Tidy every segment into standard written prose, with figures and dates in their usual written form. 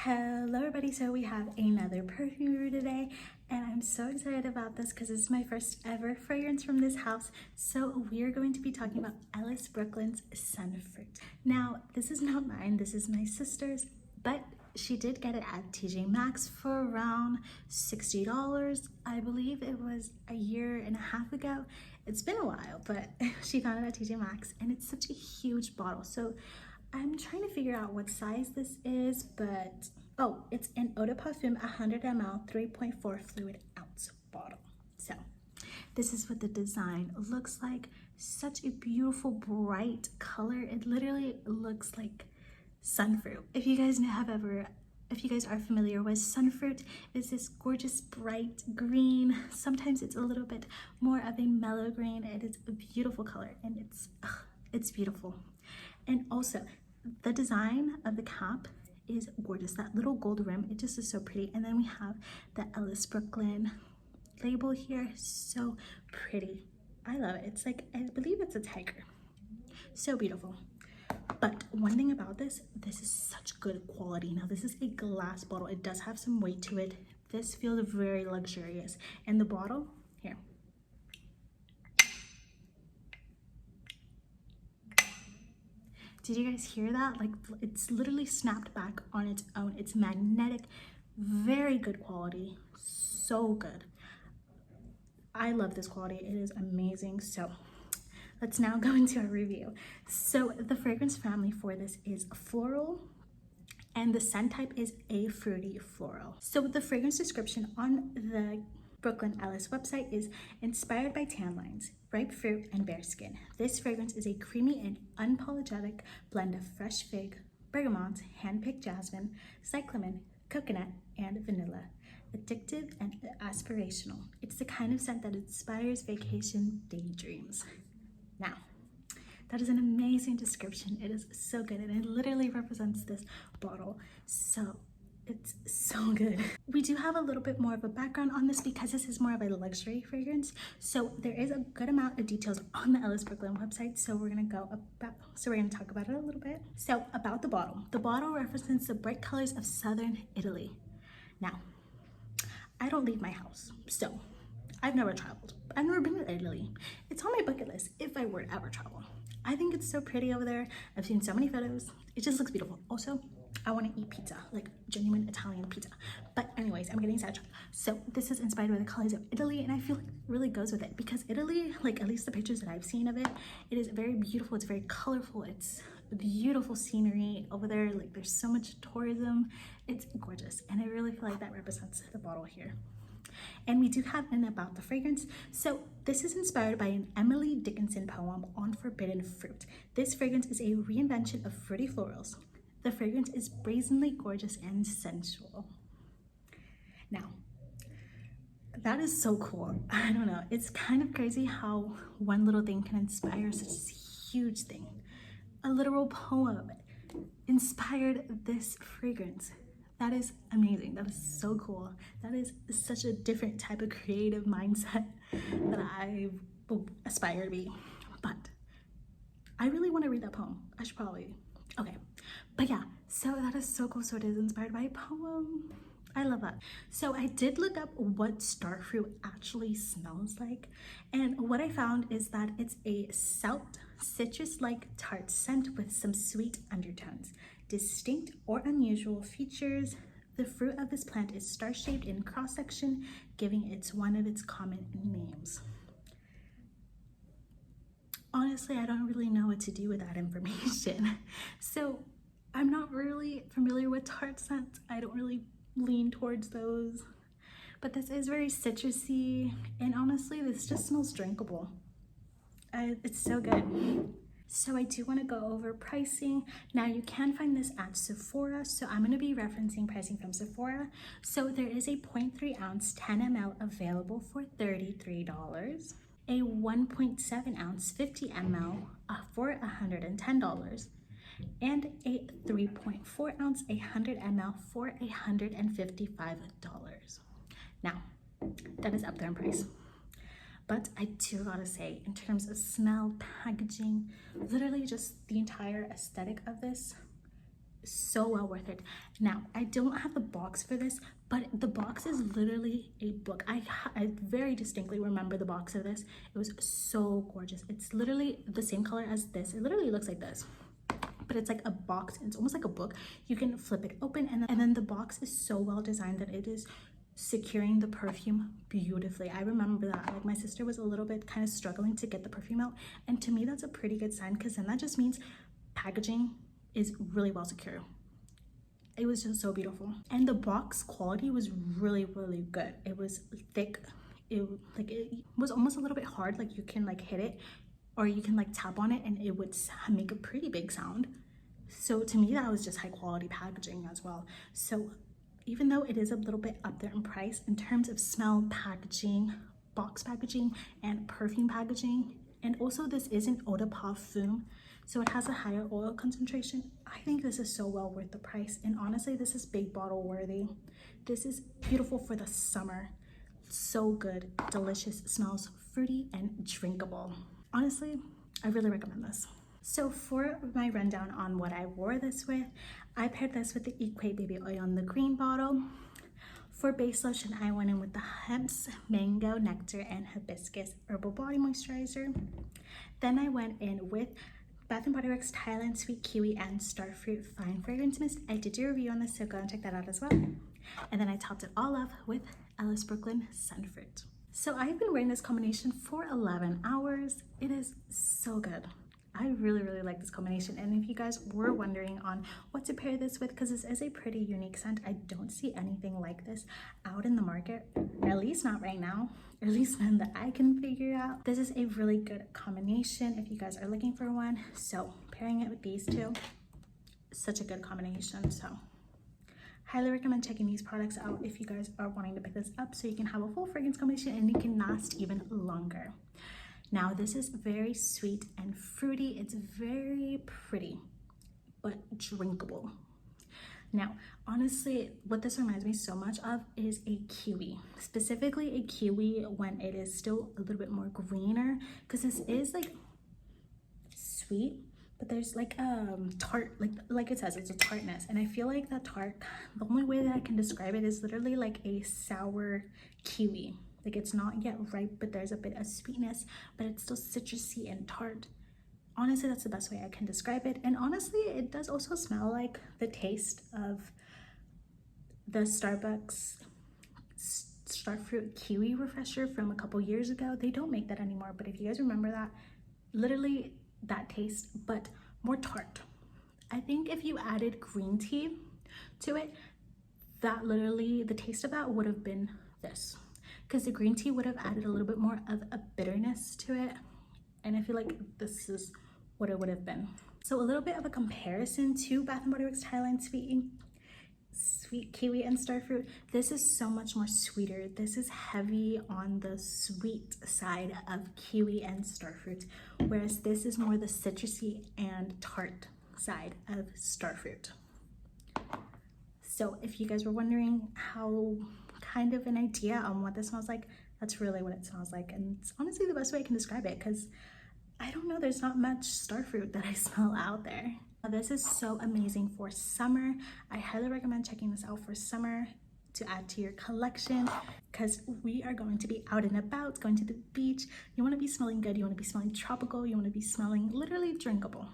Hello everybody, so we have another perfume review today and I'm so excited about this because this is my first ever fragrance from this house. So we are going to be talking about Ellis Brooklyn's Sunfruit. Now this is not mine, this is my sister's, but she did get it at TJ Maxx for around $60. I believe it was a year and a half ago. It's been a while, but she found it at TJ Maxx and it's such a huge bottle. So I'm trying to figure out what size this is, but oh, it's an Eau de Perfume 100 ml 3.4 fluid ounce bottle. So this is what the design looks like. Such a beautiful bright color. It literally looks like Sunfruit. If you guys are familiar with Sunfruit, it's this gorgeous bright green. Sometimes it's a little bit more of a mellow green. It is a beautiful color and it's beautiful. And also the design of the cap is gorgeous. That little gold rim, it just is so pretty. And then we have the Ellis Brooklyn label here. So pretty. I love it. It's like, I believe it's a tiger. So beautiful. But one thing about this is such good quality. Now this is a glass bottle. It does have some weight to it. This feels very luxurious. And the bottle, here. Did you guys hear that? Like, it's literally snapped back on its own. It's magnetic, very good quality, so good. I love this quality. It is amazing. So let's now go into our review. So the fragrance family for this is floral, and the scent type is a fruity floral. So the fragrance description on the Brooklyn Ellis website is inspired by tan lines, ripe fruit, and bare skin. This fragrance is a creamy and unapologetic blend of fresh fig, bergamot, hand-picked jasmine, cyclamen, coconut, and vanilla. Addictive and aspirational. It's the kind of scent that inspires vacation daydreams. Now, that is an amazing description. It is so good, and it literally represents this bottle. So it's so good. We do have a little bit more of a background on this because this is more of a luxury fragrance. So there is a good amount of details on the Ellis Brooklyn website. So we're gonna talk about it a little bit. So about the bottle. The bottle represents the bright colors of southern Italy. Now, I don't leave my house, so I've never traveled. I've never been to Italy. It's on my bucket list if I were to ever travel. I think it's so pretty over there. I've seen so many photos. It just looks beautiful. Also, I want to eat pizza, like genuine Italian pizza. But anyways, I'm getting sidetracked. So this is inspired by the colors of Italy, and I feel like it really goes with it because Italy, like at least the pictures that I've seen of it, it is very beautiful. It's very colorful. It's beautiful scenery over there. Like there's so much tourism. It's gorgeous, and I really feel like that represents the bottle here. And we do have an about the fragrance. So this is inspired by an Emily Dickinson poem on forbidden fruit. This fragrance is a reinvention of fruity florals. The fragrance is brazenly gorgeous and sensual. Now, that is so cool. I don't know. It's kind of crazy how one little thing can inspire such a huge thing. A literal poem inspired this fragrance. That is amazing. That is so cool. That is such a different type of creative mindset that I aspire to be. But I really want to read that poem. I should probably. Okay. But yeah, so that is so cool. So it is inspired by a poem. I love that. So I did look up what Starfruit actually smells like. And what I found is that it's a salt, citrus-like tart scent with some sweet undertones. Distinct or unusual features. The fruit of this plant is star-shaped in cross-section, giving it one of its common names. Honestly, I don't really know what to do with that information. So I'm not really familiar with tart scents. I don't really lean towards those. But this is very citrusy, and honestly, this just smells drinkable. It's so good. So I do want to go over pricing. Now you can find this at Sephora, so I'm going to be referencing pricing from Sephora. So there is a 0.3 ounce 10 ml available for $33, a 1.7 ounce 50 ml for $110, and a 3.4 ounce 100 ml for $155. Now, that is up there in price. But I do gotta say, in terms of smell, packaging, literally just the entire aesthetic of this, So well worth it. Now, I don't have the box for this, but the box is literally a book. I very distinctly remember the box of this. It was so gorgeous. It's literally the same color as this. It literally looks like this, but it's like a box. It's almost like a book. You can flip it open, and then the box is so well designed that it is securing the perfume beautifully. I remember that, like, my sister was a little bit kind of struggling to get the perfume out, and to me that's a pretty good sign, because then that just means packaging is really well secure. It was just so beautiful, and the box quality was really good. It was thick. It was almost a little bit hard, like you can like hit it or you can like tap on it and it would make a pretty big sound. So to me that was just high quality packaging as well. So even though it is a little bit up there in price in terms of smell, packaging, box packaging, and perfume packaging, and also this is an eau de parfum, so it has a higher oil concentration, I think this is so well worth the price. And honestly, this is big bottle worthy. This is beautiful for the summer. So good, delicious, smells fruity and drinkable. Honestly, I really recommend this. So for my rundown on what I wore this with, I paired this with the Equate baby oil in the green bottle. For base lotion, I went in with the Hempz Mango, Nectar, and Hibiscus Herbal Body Moisturizer. Then I went in with Bath & Body Works Thailand Sweet Kiwi and Starfruit Fine Fragrance Mist. I did do a review on this, so go and check that out as well. And then I topped it all up with Ellis Brooklyn Sunfruit. So I've been wearing this combination for 11 hours. It is so good. I really like this combination, and if you guys were wondering on what to pair this with, because this is a pretty unique scent, I don't see anything like this out in the market, at least not right now, or at least none that I can figure out. This is a really good combination if you guys are looking for one. So pairing it with these two, such a good combination. So highly recommend checking these products out if you guys are wanting to pick this up, so you can have a full fragrance combination and it can last even longer. Now this is very sweet and fruity. It's very pretty, but drinkable. Now, honestly, what this reminds me so much of is a kiwi, specifically a kiwi when it is still a little bit more greener, because this is like sweet, but there's like tart, like it says, it's a tartness, and I feel like that tart, the only way that I can describe it is literally like a sour kiwi. Like it's not yet ripe, but there's a bit of sweetness, but it's still citrusy and tart. Honestly, that's the best way I can describe it. And honestly, it does also smell like the taste of the Starbucks Starfruit Kiwi refresher from a couple years ago. They don't make that anymore, but if you guys remember that, literally that taste, but more tart. I think if you added green tea to it, that literally, the taste of that would have been this, because the green tea would have added a little bit more of a bitterness to it, and I feel like this is what it would have been. So a little bit of a comparison to Bath & Body Works Thailand Sweet Kiwi and Starfruit. This is so much more sweeter. This is heavy on the sweet side of Kiwi and Starfruit, whereas this is more the citrusy and tart side of Starfruit. So if you guys were wondering how kind of an idea on what this smells like, that's really what it smells like, and it's honestly the best way I can describe it, because I don't know, there's not much Starfruit that I smell out there. This is so amazing for summer. I highly recommend checking this out for summer to add to your collection, because we are going to be out and about, going to the beach. You want to be smelling good, you want to be smelling tropical, you want to be smelling literally drinkable.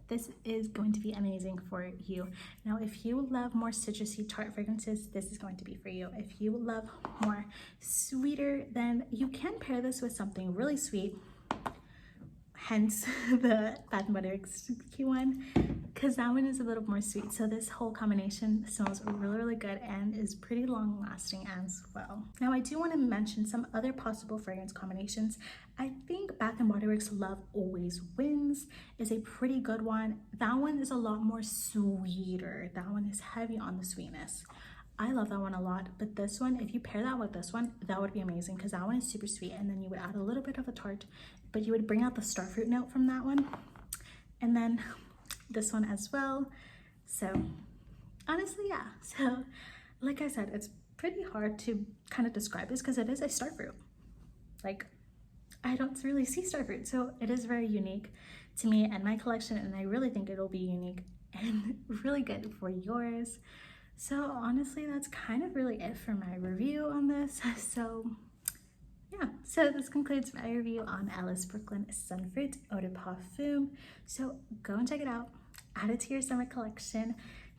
This is going to be amazing for you. Now, if you love more citrusy tart fragrances, this is going to be for you. If you love more sweeter, then you can pair this with something really sweet, hence the Bath & Body Works one, because that one is a little more sweet. So this whole combination smells really good and is pretty long lasting as well. Now I do want to mention some other possible fragrance combinations. I think Bath & Body Works Love Always Wins is a pretty good one. That one is a lot more sweeter. That one is heavy on the sweetness. I love that one a lot, but this one, if you pair that with this one, that would be amazing, because that one is super sweet, and then you would add a little bit of a tart, but you would bring out the Starfruit note from that one, and then this one as well. So honestly, yeah, so like I said, it's pretty hard to kind of describe this because it is a Starfruit. Like, I don't really see Starfruit, so it is very unique to me and my collection, and I really think it'll be unique and really good for yours. So honestly, that's kind of really it for my review on this. So yeah, so this concludes my review on Ellis Brooklyn Sunfruit Eau de Parfum. So go and check it out, add it to your summer collection,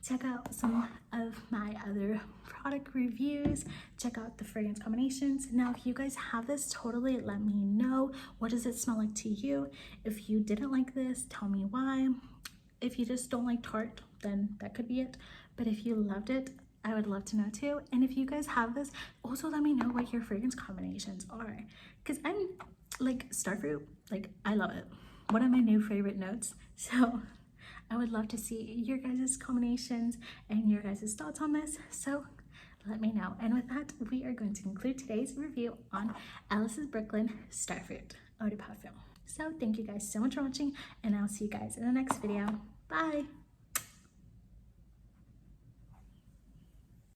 check out some of my other product reviews, check out the fragrance combinations. Now, if you guys have this, totally let me know. What does it smell like to you? If you didn't like this, tell me why. If you just don't like tart, then that could be it. But if you loved it, I would love to know too. And if you guys have this, also let me know what your fragrance combinations are, because I'm like Starfruit, like I love it, one of my new favorite notes. So I would love to see your guys' combinations and your guys' thoughts on this, so let me know. And with that, we are going to conclude today's review on Ellis's Brooklyn Starfruit Eau de Parfum. So thank you guys so much for watching, and I'll see you guys in the next video. Bye!